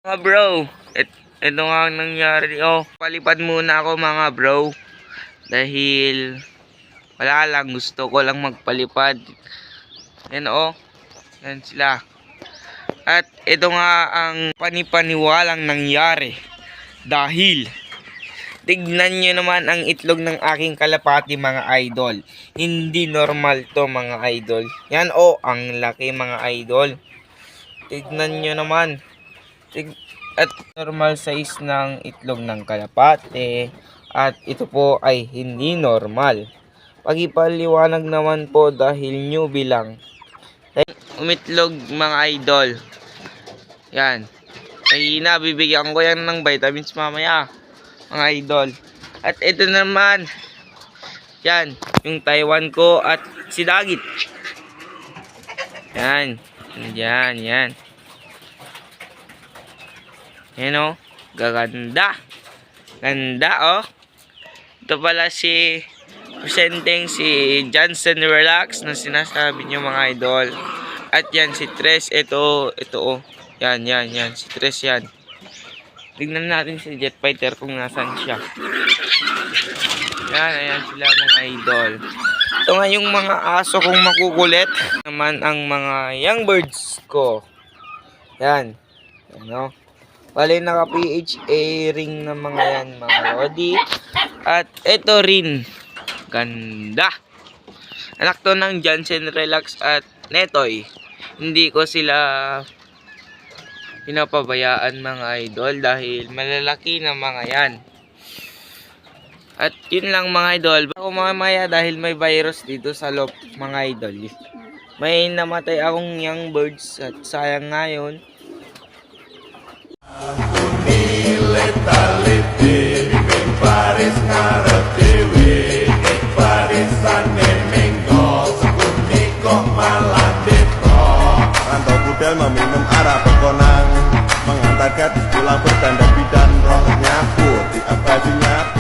Mga bro, ito nga ang nangyari. Palipad muna ako mga bro. Dahil wala lang, gusto ko lang magpalipad. Yan yan sila. At ito nga ang panipaniwalang nangyari. Dahil tignan nyo naman ang itlog ng aking kalapati mga idol. Hindi normal to mga idol. Yan ang laki mga idol. Tignan nyo naman. At normal size ng itlog ng kalapate. At ito po ay hindi normal. Pagipaliwanag naman po dahil newbie lang. Umitlog mga idol. Yan. Ay nabibigyan ko yan ng vitamins mamaya mga idol. At ito naman. Yan. Yung Taiwan ko at si Dagit. Yan. Yan. Yan gaganda. Ganda Ito pala si presenting si Johnson Relax na sinasabi nyo mga idol. At yan si Tres. Ito Yan. Si Tres yan. Tignan natin si Jet Fighter kung nasan siya. Yan. Ayan sila mga idol. Ito nga yung mga aso kong makukulit. Naman ang mga young birds ko. Yan. Bali naka PHA ring ng mga yan mga lodi. At ito rin. Ganda. Anak to ng Johnson Relax at Netoy. Hindi ko sila pinapabayaan mga idol dahil malalaki na mga yan. At yun lang mga idol. Ako mamaya dahil may virus dito sa loob mga idol. May namatay akong young birds at sayang ngayon. Rantau budal meminum arak pekonang, mengantar gadis pulang bertanda bidan, roh nyapur di abadinya.